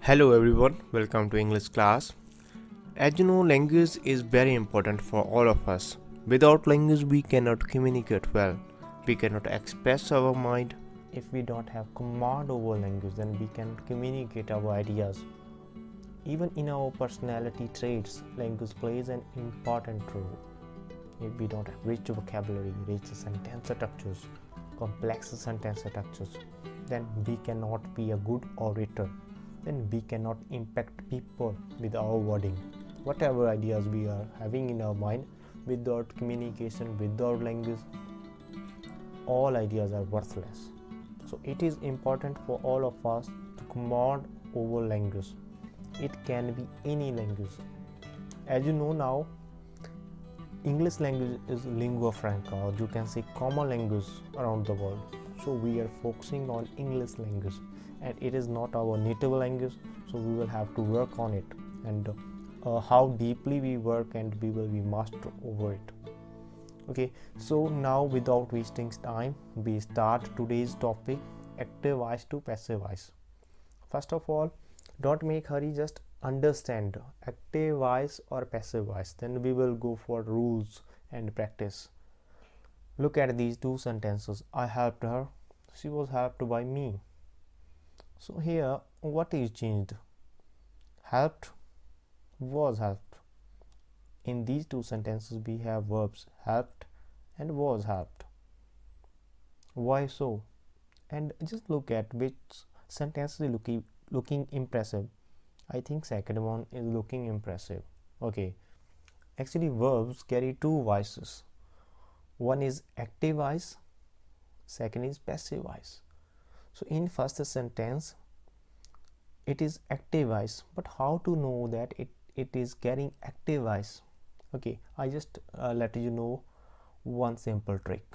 Hello everyone, welcome to English class. As you know, language is very important for all of us. Without language, we cannot communicate well. We cannot express our mind. If we don't have command over language, then we cannot communicate our ideas. Even in our personality traits, language plays an important role. If we don't have rich vocabulary, rich sentence structures, complex sentence structures, then we cannot be a good orator. Then we cannot impact people with our wording. Whatever ideas we are having in our mind, without communication, without language, all ideas are worthless. So it is important for all of us to command over language. It can be any language. As you know now, English language is lingua franca, or you can say common language around the world. So we are focusing on English language, and it is not our native language, so we will have to work on it, and how deeply we work, and we will be master over it. Okay, so now without wasting time, we start today's topic: active voice to passive voice. First of all, don't make hurry, just understand active voice or passive voice, then we will go for rules and practice. Look at these two sentences: I helped her, she was helped by me. So here what is changed? Helped, was helped. In these two sentences we have verbs helped and was helped. Why so? And just look at which sentence is looking impressive. I think second one is looking impressive. Okay, actually verbs carry two voices. One is active voice, second is passive voice. So in first sentence it is active voice, but how to know that it is carrying active voice? Okay, I just let you know one simple trick.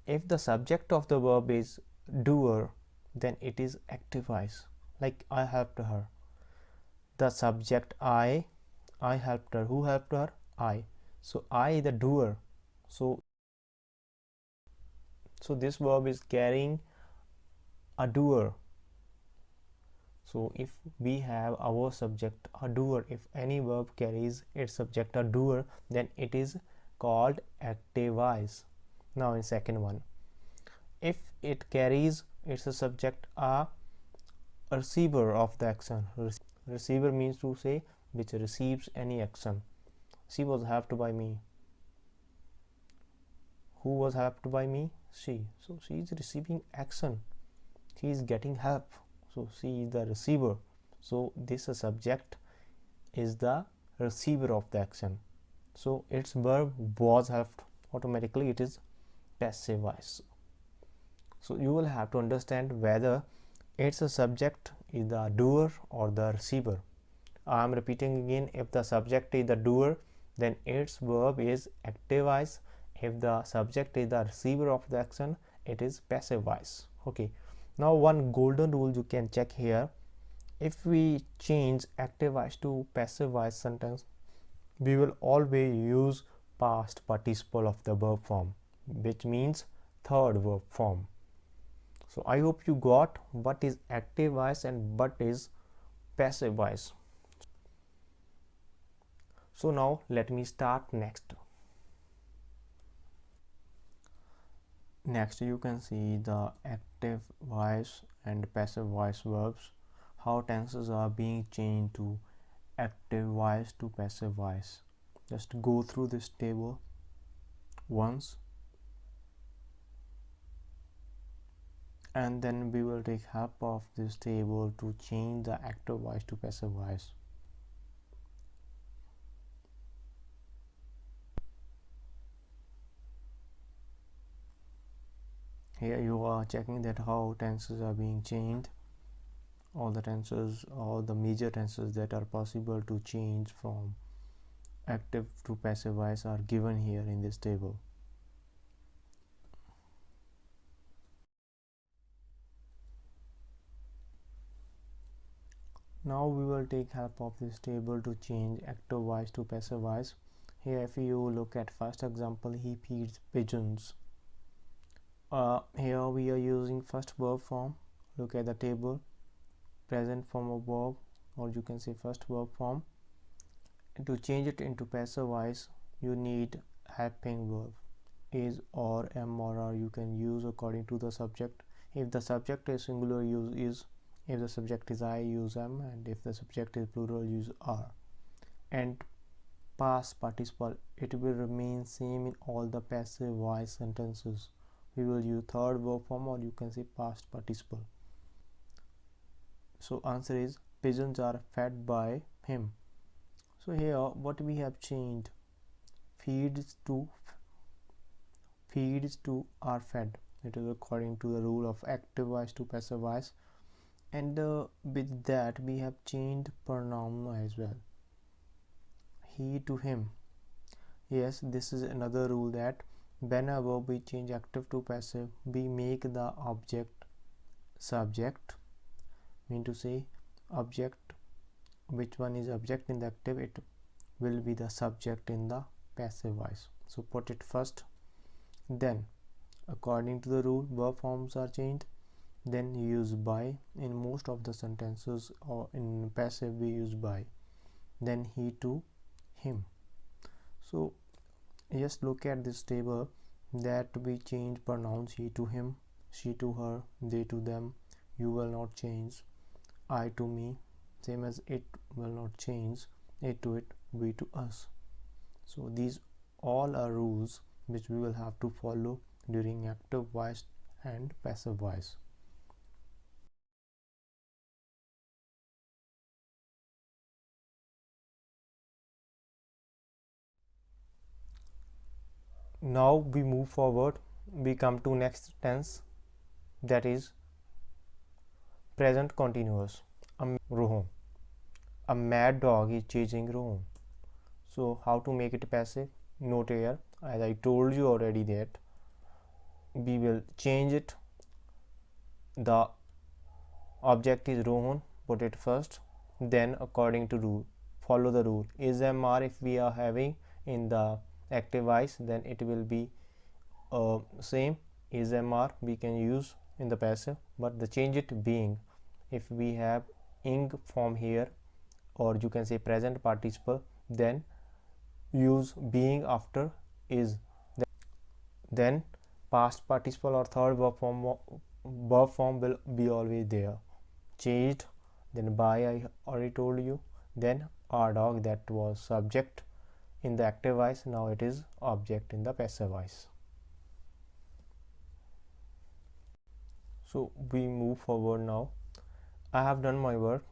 If the subject of the verb is doer, then it is active voice. Like I helped her, the subject I helped her. Who helped her? I. So I, the doer. So this verb is carrying a doer. So if we have our subject a doer, if any verb carries its subject a doer, then it is called active voice. Now in second one, if it carries its subject a receiver of the action. Receiver means to say which receives any action. She was helped by me. Who was helped by me? She. So she is receiving action, she is getting help, so she is the receiver. So this subject is the receiver of the action, so its verb was helped, automatically it is passive voice. So you will have to understand whether its subject is the doer or the receiver. I am repeating again, if the subject is the doer, then its verb is active voice. If the subject is the receiver of the action, it is passive voice. Okay, now one golden rule you can check here: if we change active voice to passive voice sentence, we will always use past participle of the verb form, which means third verb form. So I hope you got what is active voice and what is passive voice. So now let me start next. Next you can see the active voice and passive voice verbs, how tenses are being changed to active voice to passive voice. Just go through this table once, and then we will take help of this table to change the active voice to passive voice. Here you are checking that how tenses are being changed. All the tenses, all the major tenses that are possible to change from active to passive voice are given here in this table. Now we will take help of this table to change active voice to passive voice. Here if you look at first example, he feeds pigeons. Here we are using first verb form. Look at the table: present form of verb or you can say first verb form. And to change it into passive voice, you need helping verb is, or, am, or are. You can use according to the subject. If the subject is singular, use is. If the subject is I, use am. And if the subject is plural, use are. And past participle, it will remain same in all the passive voice sentences. We will use third verb form, or you can say past participle. So answer is pigeons are fed by him. So here what we have changed, feeds to are fed. It is according to the rule of active voice to passive voice. And with that we have changed pronoun as well, he to him. Yes, this is another rule, that whenever we change active to passive, we make the object subject. Mean to say object, which one is object in the active, it will be the subject in the passive voice. So put it first. Then according to the rule, verb forms are changed. Then use by in most of the sentences, or in passive we use by. Then he to him. So just look at this table, that we change pronouns, he to him, she to her, they to them. You will not change. I to me, same as it will not change. It to it, we to us. So these all are rules which we will have to follow during active voice and passive voice. Now we move forward, we come to next tense, that is present continuous. Rohon, a mad dog is chasing Rohon. So how to make it passive? Note here, as I told you already, that we will change it. The object is Rohan, put it first. Then according to rule, follow the rule. Is, am, are, if we are having in the active voice, then it will be same. Is, am, are we can use in the passive, but the change it being. If we have ing form here, or you can say present participle, then use being after is. Then past participle or third verb form will be always there. Changed, then by, I already told you. Then our dog, that was subject in the active voice, now it is object in the passive voice. So we move forward now. I have done my work,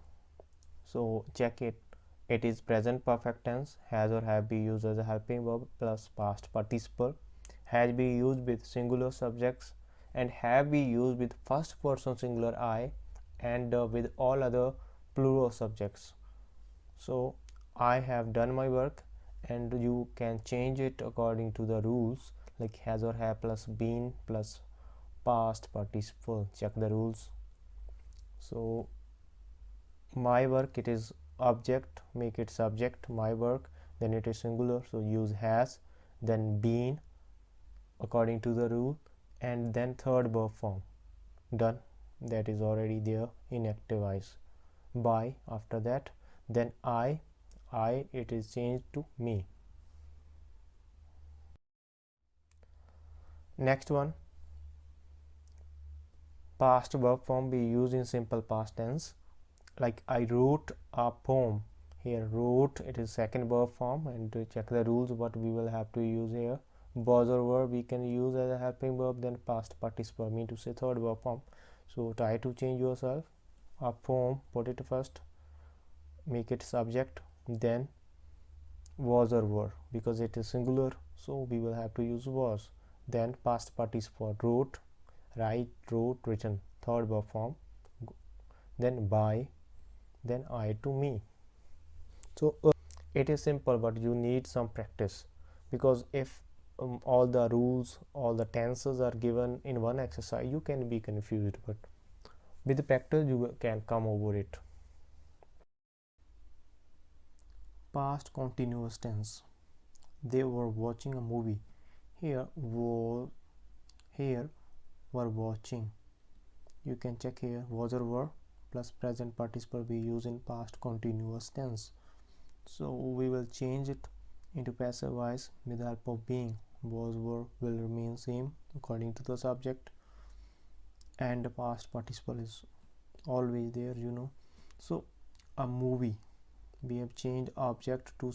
so check it. It is present perfect tense, has or have been used as a helping verb plus past participle, has been used with singular subjects, and have been used with first person singular I, and with all other plural subjects. So I have done my work, and you can change it according to the rules, like has or have plus been plus past participle. Check the rules. So my work, it is object, make it subject, my work, then it is singular, so use has, then been according to the rule, and then third verb form. Done, that is already there in active voice. By after that, then I, it is changed to me. Next one, past verb form be used in simple past tense, like I wrote a poem. Here wrote, it is second verb form, and to check the rules what we will have to use here. Was or were we can use as a helping verb, then past participle, mean to say third verb form. So try to change yourself. A poem, put it first, make it subject, then was or were, because it is singular, so we will have to use was. Then past participle, wrote, write, wrote, written, third verb form. Then by, then I to me. So it is simple, but you need some practice, because if all the rules, all the tenses are given in one exercise, you can be confused, but with the practice you can come over it. Past continuous tense, they were watching a movie. Here were watching, you can check here was or were plus present participle we use in past continuous tense. So we will change it into passive voice with the help of being. Was, were will remain same according to the subject, and the past participle is always there, So a movie, we have changed object to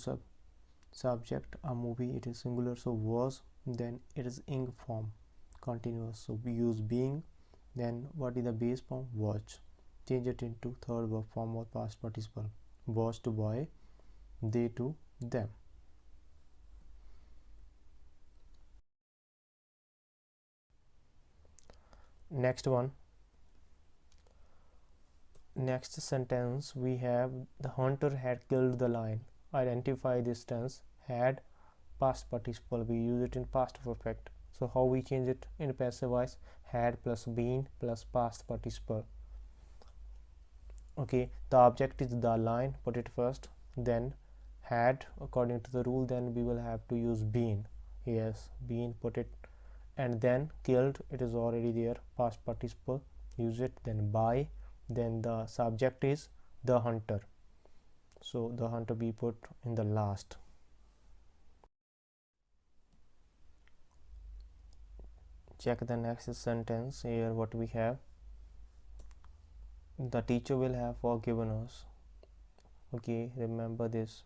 subject. A movie, it is singular, so was, then it is ing form, continuous, so we use being. Then what is the base form? Watch. Change it into third verb form or past participle. Was to boy, they to them. Next one, next sentence we have the hunter had killed the lion. Identify this tense. Had, past participle, we use it in past perfect. So how we change it in passive voice? Had plus been plus past participle. Okay, the object is the lion, put it first, then had according to the rule, then we will have to use been. Yes, been, put it, and then killed, it is already there, past participle, use it. Then by, then the subject is the hunter, so the hunter we put in the last. Check the next sentence. Here what we have, the teacher will have forgiven us. Okay, remember this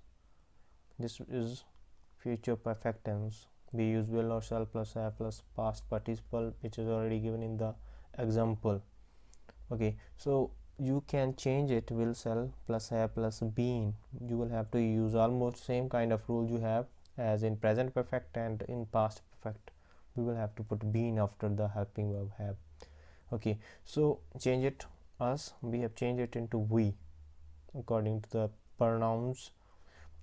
is future perfect tense. We use will or shall plus have plus past participle, which is already given in the example. Okay, so you can change it, will, shall plus have plus been. You will have to use almost same kind of rule you have as in present perfect and in past perfect. We will have to put been after the helping verb have. Okay, so change it. Us, we have changed it into we according to the pronouns.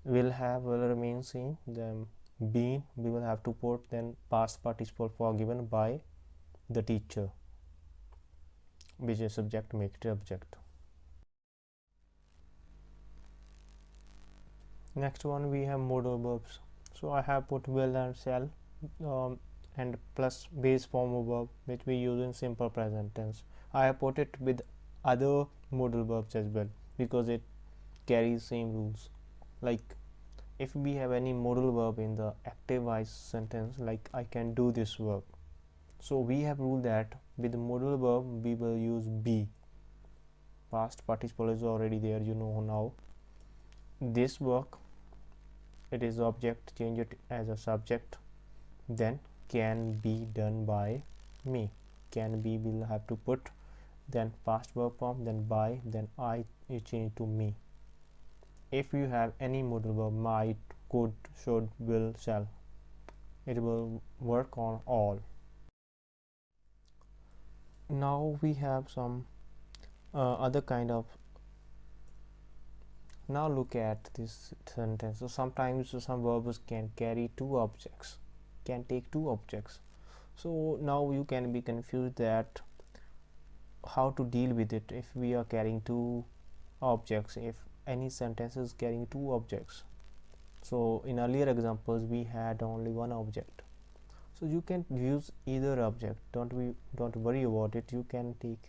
Will have, will remain same. Then been, we will have to put then past participle forgiven by the teacher, which is subject, make it object. Next one we have modal verbs. So I have put will and shall and plus base form of verb, which we use in simple present tense. I have put it with other modal verbs as well because it carries same rules. Like if we have any modal verb in the active voice sentence, like I can do this work, so we have ruled that with the modal verb we will use be. Past participle is already there, now. This work, it is object, change it as a subject. Then can be done by me. Can be, will have to put then past verb form, then by, then I, you change to me. If you have any modal verb, might, could, should, will, shall, it will work on all. Now we have some other kind of. Now look at this sentence. So sometimes some verbs can carry two objects, can take two objects. So now you can be confused that how to deal with it if we are carrying two objects, if any sentence is carrying two objects. So in earlier examples we had only one object, so you can use either object. Don't worry about it, you can take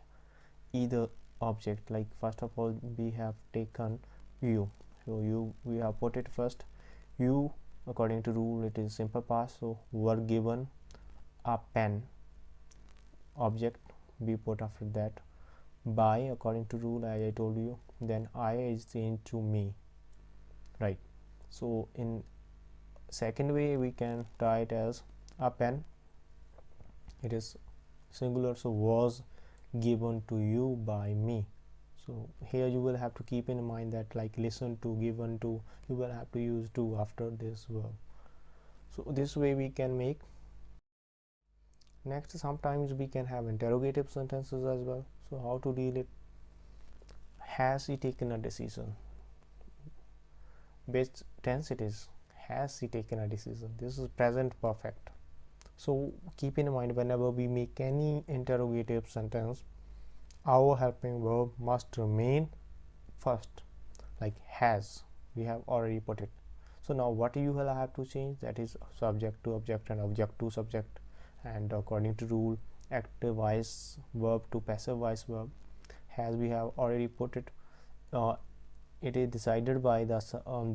either object. Like first of all we have taken you, so we have put it first. You, according to rule, it is simple past, so were given a pen, object we put after that. By, according to rule, as I told you, then I is changed to me, right? So in second way we can try it as a pen, it is singular, so was given to you by me. So here you will have to keep in mind that like listen to, given to, you will have to use to after this verb. So this way we can make. Next, sometimes we can have interrogative sentences as well. So how to deal it? Has he taken a decision? Which tense it is? Has he taken a decision? This is present perfect. So keep in mind, whenever we make any interrogative sentence, our helping verb must remain first, like has, we have already put it. So now what you will have to change, that is subject to object and object to subject, and according to rule active voice verb to passive voice verb. Has we have already put it, it is decided by the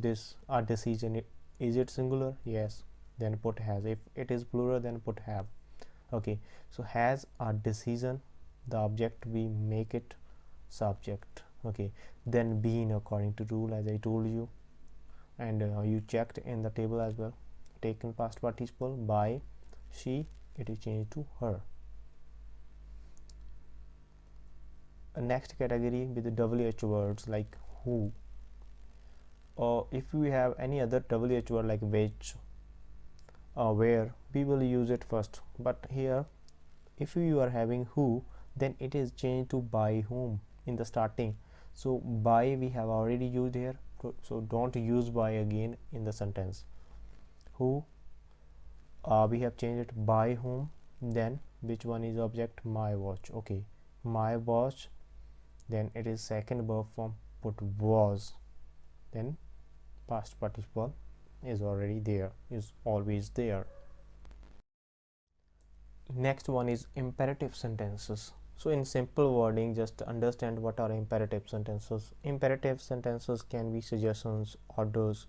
this our decision. Is it singular? Yes, then put has. If it is plural, then put have. Okay, so has our decision, the object, we make it subject. Okay, then been according to rule, as I told you, and you checked in the table as well. Taken past participle by she, it is changed to her. Next category with the WH words like who, or if we have any other WH word like which, where, we will use it first. But here, if you are having who, then it is changed to by whom in the starting. So by we have already used here, so don't use by again in the sentence. Who, we have changed it by whom. Then which one is object? My watch. Okay, my watch, then it is second verb form, put was, then past participle is already there, is always there. Next one is imperative sentences. So in simple wording, just understand what are imperative sentences. Imperative sentences can be suggestions, orders,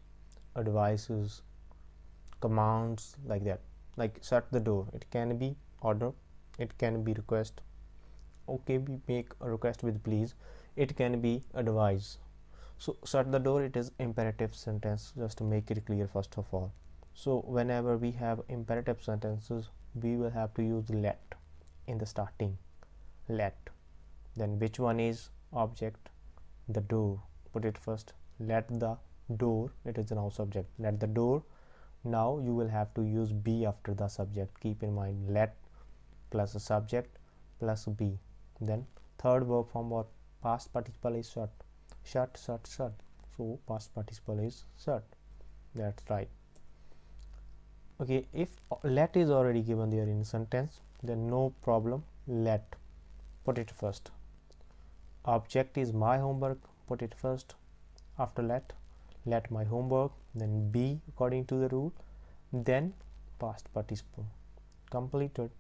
advices, commands, like that. Like shut the door, it can be order, it can be request. Okay, we make a request with please, it can be advise. So shut the door, it is imperative sentence, just to make it clear first of all. So whenever we have imperative sentences, we will have to use let in the starting. Let, then which one is object? The door, put it first. Let the door, it is now subject. Let the door, now you will have to use be after the subject. Keep in mind, let plus a subject plus be. Then third verb form or past participle is shut. Shut, shut, shut. So past participle is shut. That's right. Okay, if let is already given there in sentence, then no problem. Let, put it first. Object is my homework, put it first. After let my homework, then be according to the rule, then past participle. Completed.